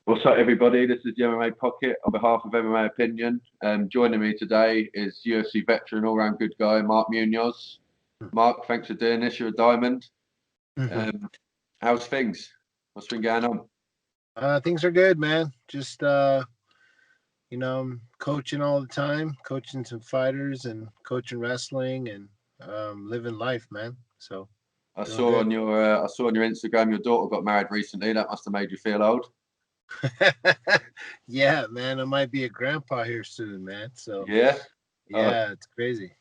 What's up, everybody? This is the MMA Pocket on behalf of MMA Opinion. Joining me today is UFC veteran, all-round good guy, Mark Munoz. Mark, thanks for doing this. You're a diamond. How's things? What's been going on? Things are good, man. Just I'm coaching all the time, coaching some fighters and coaching wrestling and living life, man. So I doing saw good. on your Instagram your daughter got married recently. That must have made you feel old. Yeah, man. I might be a grandpa here soon, man. So Yeah. Oh, yeah, it's crazy.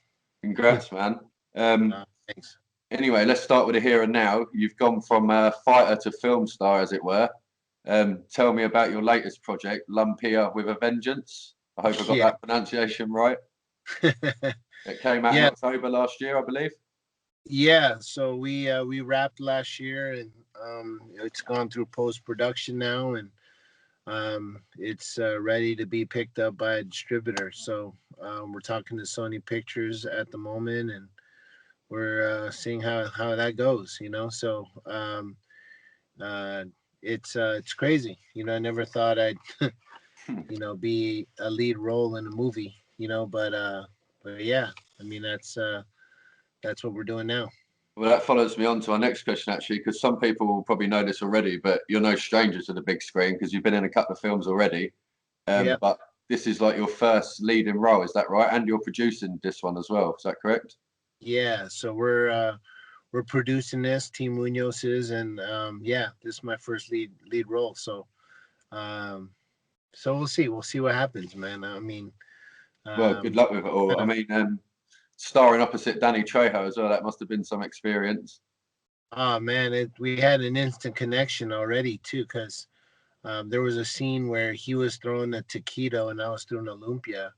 congrats, man. Um, Thanks. anyway, let's start with the here and now. You've gone from fighter to film star, as it were. Tell me about your latest project, Lumpia with a Vengeance. I hope I got Yeah. that pronunciation right. It came out in Yeah. October last year, I believe. Yeah. So we wrapped last year and it's gone through post production now and it's ready to be picked up by a distributor. So we're talking to Sony Pictures at the moment, and we're seeing how that goes. So uh, it's crazy. I never thought I'd be a lead role in a movie. But yeah, I mean that's what we're doing now. Well, that follows me on to our next question, actually, because some people will probably know this already, but you're no stranger to the big screen because you've been in a couple of films already. Yeah. But this is like your first leading role, is that right? And you're producing this one as well, is that correct? Yeah. So we're producing this. Team Munoz is, and yeah, this is my first lead role. Um, so we'll see. We'll see what happens, man. I mean, Well, good luck with it all. kind I of. mean, starring opposite Danny Trejo as well, that must have been some experience. Oh man, we had an instant connection already too, because there was a scene where he was throwing a taquito and I was throwing a lumpia,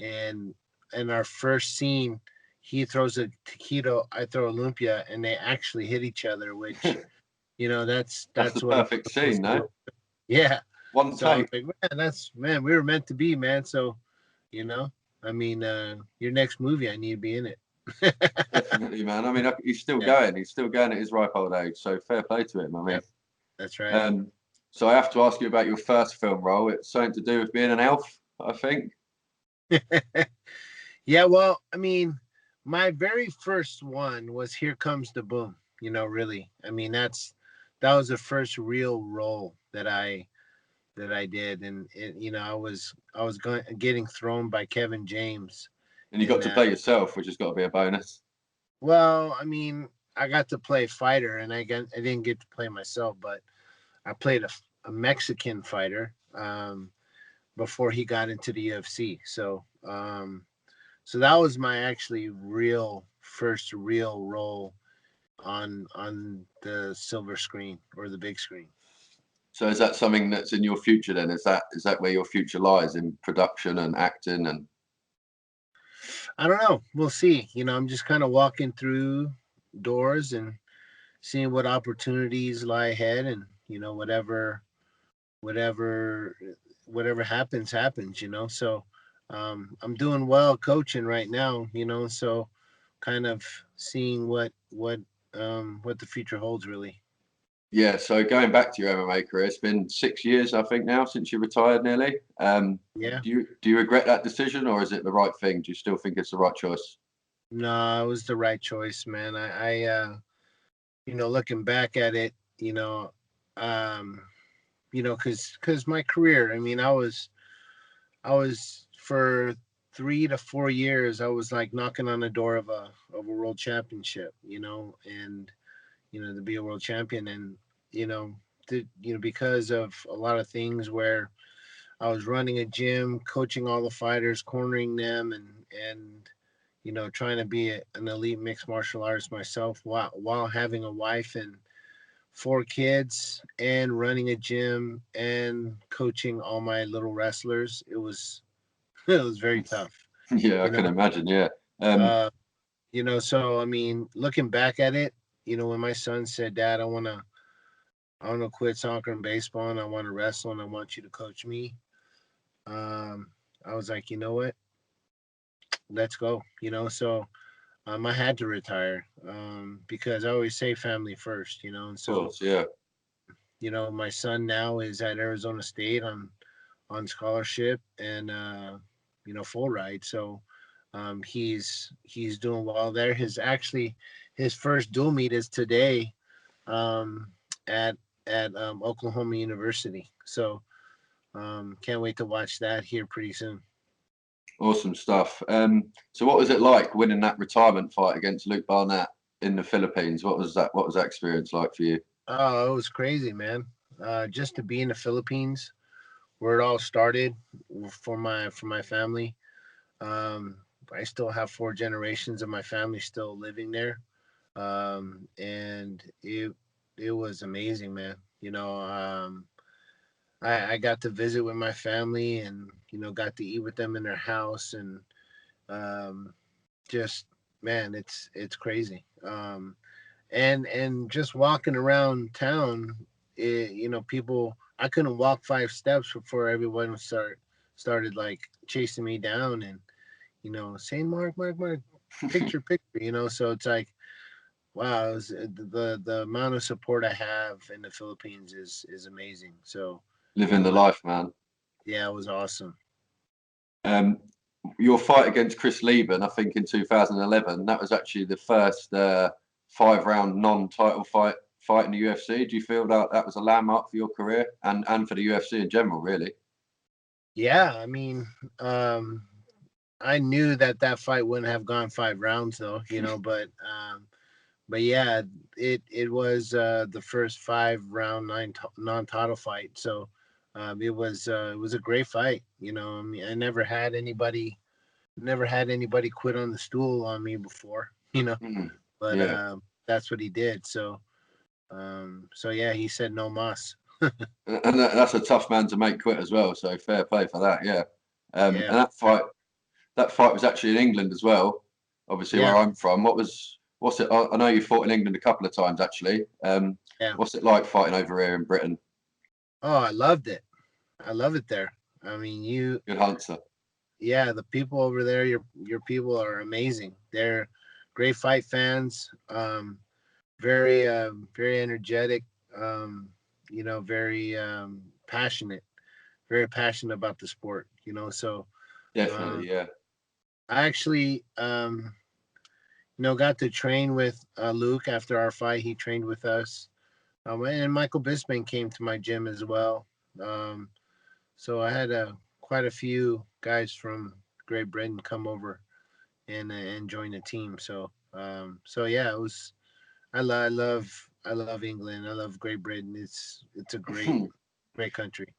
and in our first scene, he throws a taquito, I throw a lumpia, and they actually hit each other, which that's That's the what I'm perfect scene, supposed to no? do. Yeah. One So I was take. like, man, we were meant to be, man. So, you know, I mean, your next movie, I need to be in it. Definitely, man. I mean, he's still Yeah, going. He's still going at his ripe old age. So fair play to him. I mean, yep, that's right. um, so I have to ask you about your first film role. It's something to do with being an elf, I think. Yeah, well, I mean, my very first one was Here Comes the Boom. Really. I mean, that was the first real role that I did, and I was getting thrown by Kevin James And you in got to that. play yourself, which has got to be a bonus. Well, I mean, I got to play fighter, and I didn't get to play myself, but I played a Mexican fighter before he got into the UFC. So that was my actually real first real role on the silver screen or the big screen. So is that something that's in your future then? Is that where your future lies in production and acting and I don't know. We'll see. I'm just kind of walking through doors and seeing what opportunities lie ahead, and whatever whatever happens. So I'm doing well coaching right now, so kind of seeing what the future holds really. yeah, so going back to your MMA career, it's been 6 years, I think, now since you retired nearly. Yeah. Do you regret that decision or is it the right thing? Do you still think it's the right choice? No, it was the right choice, man. Looking back at it, um because my career, I mean, I was for 3 to 4 years, I was like knocking on the door of a world championship, and to be a world champion, and you know because of a lot of things where I was running a gym, coaching all the fighters, cornering them, and trying to be an elite mixed martial artist myself while having a wife and 4 kids and running a gym and coaching all my little wrestlers. It was very tough, Yeah, I you can know. imagine. Yeah. Um, Uh, so I mean, looking back at it, when my son said, "Dad, I want to quit soccer and baseball, and I want to wrestle, and I want you to coach me," I was like, you know what, let's go. So I had to retire because I always say family first, and of so course, yeah. my son now is at Arizona State on scholarship and full ride. So he's doing well there. His first dual meet is today um, at Oklahoma University. So can't wait to watch that here pretty soon. Awesome stuff. So what was it like winning that retirement fight against Luke Barnett in the Philippines? What was that experience like for you? Oh, it was crazy, man. Just to be in the Philippines, where it all started for my family. Um, I still have 4 generations of my family still living there, and it was amazing, man. I got to visit with my family and got to eat with them in their house and um, just man, it's crazy. And just walking around town, people. I couldn't walk 5 steps before everyone started like chasing me down and saying Mark, picture. So it's like wow, the amount of support I have in the Philippines is amazing. So Living the life, man. yeah, it was awesome. Um, your fight against Chris Leben, I think in 2011, that was actually the first 5-round non-title fight in the UFC. Do you feel that was a landmark for your career and for the UFC in general, really? Yeah, I mean, I knew that fight wouldn't have gone 5 rounds though, but yeah, it was the first 5 round non-title fight. So it was a great fight. I mean, I never had anybody quit on the stool on me before. But Yeah, that's what he did. So yeah, he said no mas. and that's a tough man to make quit as well. So fair play for that. Yeah, and Yeah, that fight was actually in England as well. Obviously, yeah, where I'm from. What's it? I know you fought in England a couple of times actually. yeah. What's it like fighting over here in Britain? Oh, I loved it. I love it there. I mean, Good answer. yeah, the people over there, your people are amazing. They're great fight fans. Very energetic. Very passionate. Very passionate about the sport. So um, Definitely, yeah. I actually got to train with Luke after our fight. He trained with us. And Michael Bisping came to my gym as well. Um, so I had quite a few guys from Great Britain come over and join the team. So yeah, it was. I love England. I love Great Britain. It's a great country.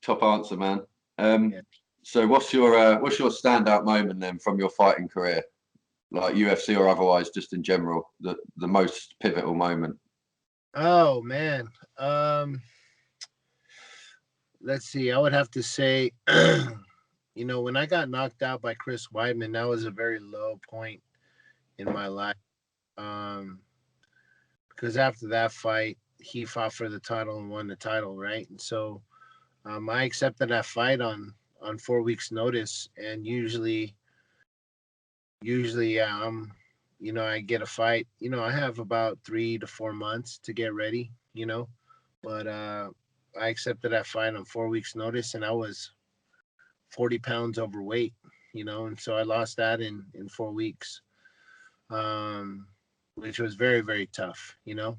Top answer, man. Yeah. So what's your standout moment then from your fighting career, like UFC or otherwise, just in general, the most pivotal moment? Oh man. Um, let's see. I would have to say, when I got knocked out by Chris Weidman, that was a very low point in my life. Um, because after that fight, he fought for the title and won the title, right? And so I accepted that fight on 4 weeks' notice, and usually, yeah, I get a fight. I have about 3 to 4 months to get ready. But I accepted that fight on 4 weeks' notice, and I was 40 pounds overweight. And so I lost that in 4 weeks, um, which was very very tough. And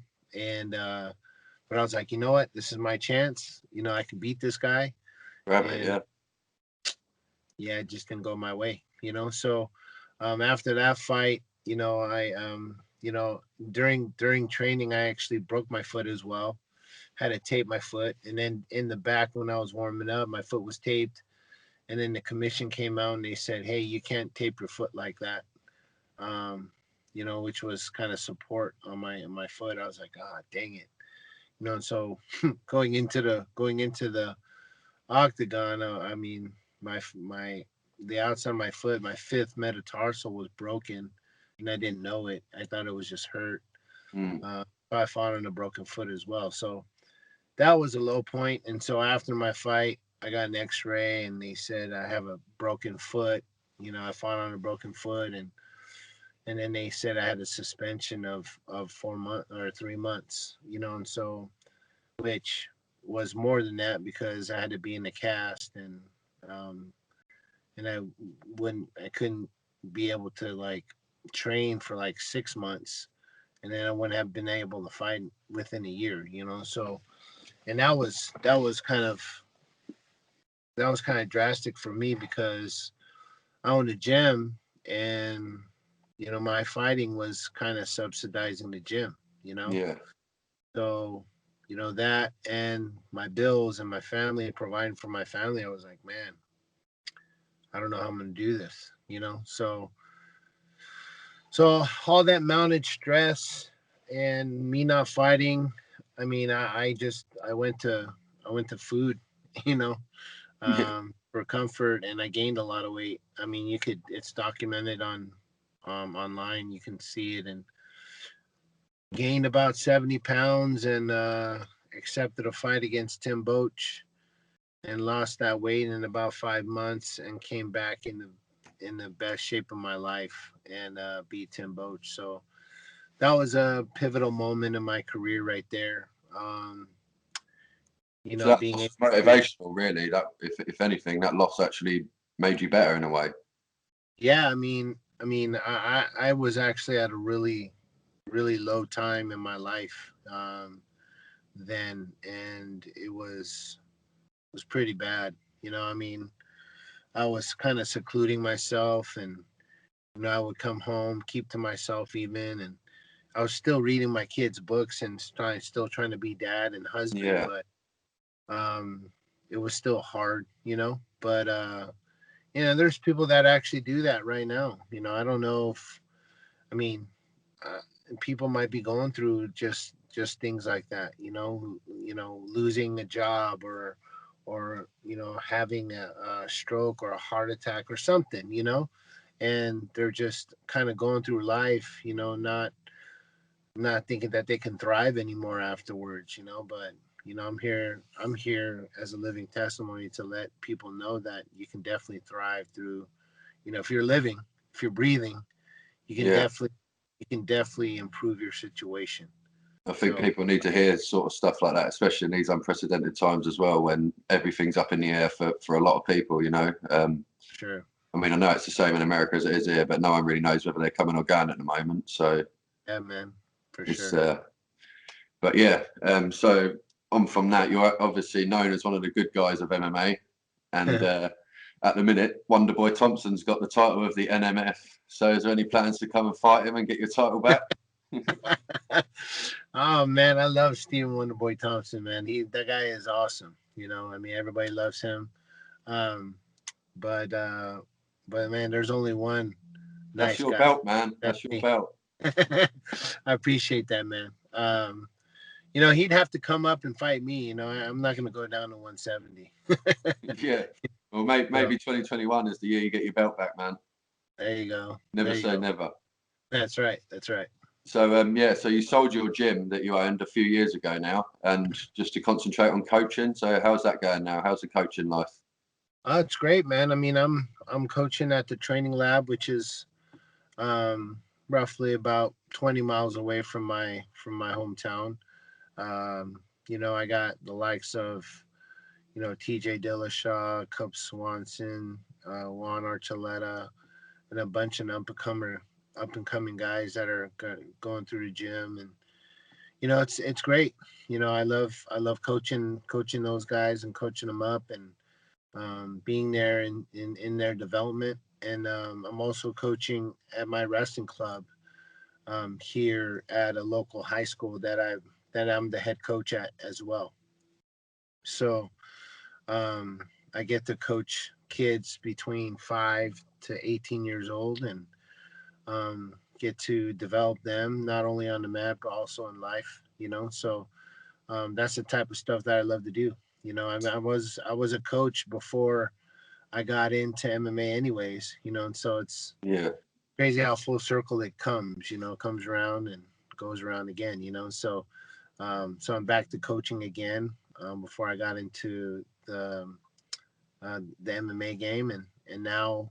but I was like, you know what, this is my chance. I can beat this guy, Grab it, and yeah. yeah, it just didn't go my way. So after that fight, I during training, I actually broke my foot as well. Had to tape my foot, and then in the back when I was warming up, my foot was taped, and then the commission came out and they said, hey, you can't tape your foot like that. um, which was kind of support on my foot. I was like, ah, dang it. And so going into the octagon, I mean, my the outside of my foot, my fifth metatarsal was broken, and I didn't know it. I thought it was just hurt. Mm. I fought on a broken foot as well. So that was a low point. And so after my fight, I got an X-ray, and they said I have a broken foot. I fought on a broken foot, and then they said I had a suspension of 4 months or 3 months. And so which was more than that because I had to be in the cast, um, and I couldn't be able to like train for like 6 months, and then I wouldn't have been able to fight within a year, you know. So, and that was kind of drastic for me because I owned a gym, and you know my fighting was kind of subsidizing the gym, you know. Yeah. So, you know, that and my bills and my family, providing for my family, I was like, man, I don't know how I'm gonna do this, you know. So all that mounted stress and me not fighting, I mean, I went to food, you know, Yeah. for comfort, and I gained a lot of weight. I mean, it's documented on online, you can see it, and gained about 70 pounds, and accepted a fight against Tim Boach and lost that weight in about 5 months and came back in the best shape of my life and beat Tim Boach. So that was a pivotal moment in my career right there. You So know, that being loss able was to, motivational, really. That, if anything, that loss actually made you better in a way. yeah, I was actually at a really low time in my life then, and it was pretty bad. You know, I mean, I was kind of secluding myself, and you know, I would come home, keep to myself even, and I was still reading my kids' books and still trying to be dad and husband, Yeah. but um, it was still hard, you know. But you know, there's people that actually do that right now. You know, I don't know if, I mean, uh, people might be going through just things like that. You know, losing a job or you know having a stroke or a heart attack or something. You know, and they're just kind of going through life. You know, not thinking that they can thrive anymore afterwards, you know. But you know, I'm here as a living testimony to let people know that you can definitely thrive through, you know, if you're living, if you're breathing, you can Yeah. definitely you can definitely improve your situation. I think So people need to hear sort of stuff like that, especially in these unprecedented times as well, when everything's up in the air for a lot of people, you know. sure. I mean, I know it's the same in America as it is here, but no one really knows whether they're coming or going at the moment. So Yeah, man, for it's, sure. but yeah. So on from that, you're obviously known as one of the good guys of MMA, and at the minute, Wonderboy Thompson's got the title of the NMF. So is there any plans to come and fight him and get your title back? Oh man, I love Stephen Wonderboy Thompson, man. That guy is awesome. You know, I mean, everybody loves him. Um, but man, there's only one That's nice your guy. belt, man. That's That's your me. belt. I appreciate that, man. You know, he'd have to come up and fight me. You know, I'm not going to go down to 170. Yeah. Well, So maybe 2021 is the year you get your belt back, man. there you go. Never There you say go. never. That's right. That's right. So yeah, so you sold your gym that you owned a few years ago now, and just to concentrate on coaching. So how's that going now? How's the coaching life? It's great, man. I mean, I'm coaching at the training lab, which is roughly about 20 miles away from my hometown. You know, I got the likes of, you know, TJ Dillashaw, Cub Swanson, Juan Archuleta, and a bunch of up and coming guys that are going through the gym. And you know, it's great. You know, I love coaching those guys and coaching them up, and being there in their development. And I'm also coaching at my wrestling club here at a local high school that I'm the head coach at as well. So um, I get to coach kids between 5 to 18 years old, and get to develop them not only on the mat but also in life. You know, so that's the type of stuff that I love to do. You know, I mean, I was a coach before I got into MMA, anyways. You know, and so it's Yeah. crazy how full circle it comes. You know, comes around and goes around again. You know, so so I'm back to coaching again before I got into the MMA game, and now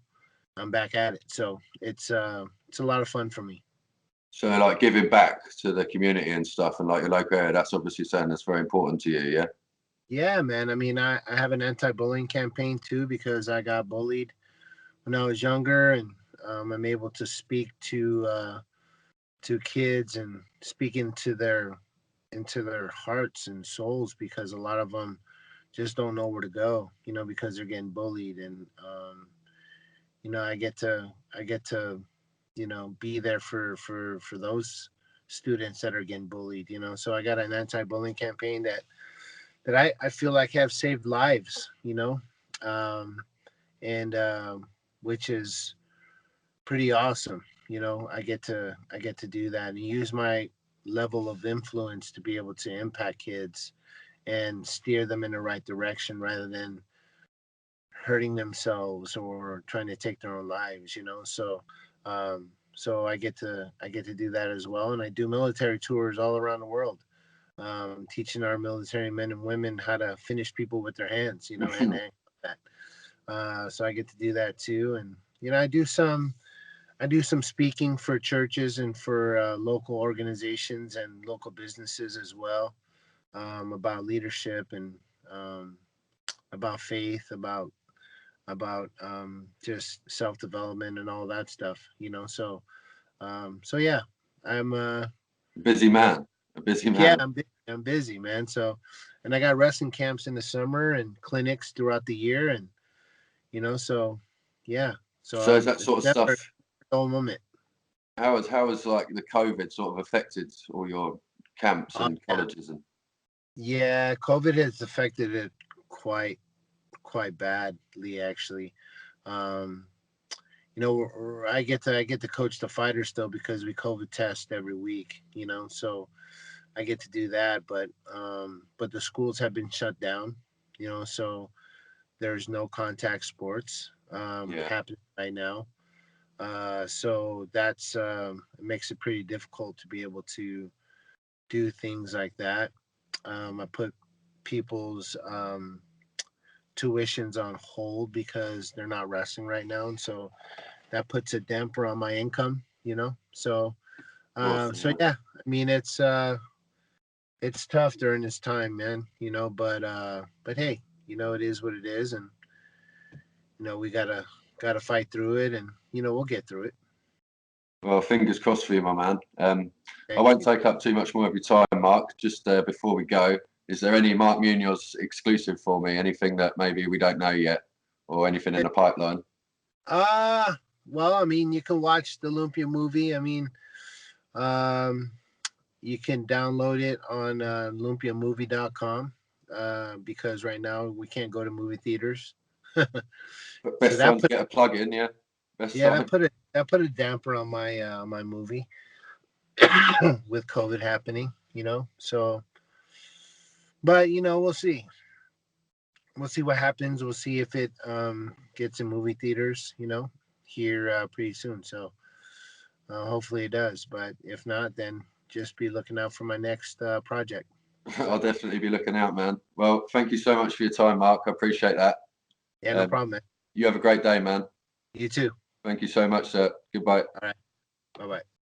I'm back at it. So it's a lot of fun for me. So like giving back to the community and stuff, and like your local area, that's obviously something that's very important to you, yeah? Yeah, man. I mean, I have an anti-bullying campaign too because I got bullied when I was younger, and I'm able to speak to kids and speak into their hearts and souls because a lot of them just don't know where to go, because they're getting bullied, and I get to be there for those students that are getting bullied. So I got an anti-bullying campaign that I feel like have saved lives, um, and which is pretty awesome. I get to do that and use my level of influence to be able to impact kids and steer them in the right direction rather than hurting themselves or trying to take their own lives. So I get to do that as well, and I do military tours all around the world, teaching our military men and women how to finish people with their hands, hand to hand combat. So I get to do that too, and I do some speaking for churches and for local organizations and local businesses as well, about leadership and um, about faith, about just self development and all that stuff. So yeah, I'm Busy you know man, a busy yeah, man. I'm busy, man. So, and I got wrestling camps in the summer and clinics throughout the year, and so yeah, so So is that it's sort of never a stuff, dull moment. how has like the COVID sort of affected all your camps Uh, and colleges and yeah, COVID has affected it quite badly, actually. Um, I get to coach the fighters still because we COVID test every week. So I get to do that, but the schools have been shut down. So there's no contact sports yeah. happening right now. So that's it makes it pretty difficult to be able to do things like that. I put people's tuitions on hold because they're not wrestling right now, and so that puts a damper on my income. So Of course, so yeah. yeah, I mean it's tough during this time, man. But hey, it is what it is, and we gotta fight through it, and we'll get through it. Well, fingers crossed for you, my man. I Thank won't you. take up too much more of your time, Mark. Just before we go, is there any Mark Munoz exclusive for me? Anything that maybe we don't know yet, or anything in the pipeline? Uh well, I mean, you can watch the Olympia movie. I mean, um, you can download it on olympiamovie.com because right now we can't go to movie theaters. But So best time to get a plug in, yeah. Best yeah, that time. put a damper on my movie with COVID happening. So, but we'll see. We'll see what happens. We'll see if it gets in movie theaters. Here pretty soon. So hopefully it does. But if not, then just be looking out for my next project. I'll So definitely be looking out, man. Well, thank you so much for your time, Mark. I appreciate that. yeah, no Um, problem, man. you have a great day, man. You too. Thank you so much, sir. Goodbye. All right. Bye bye.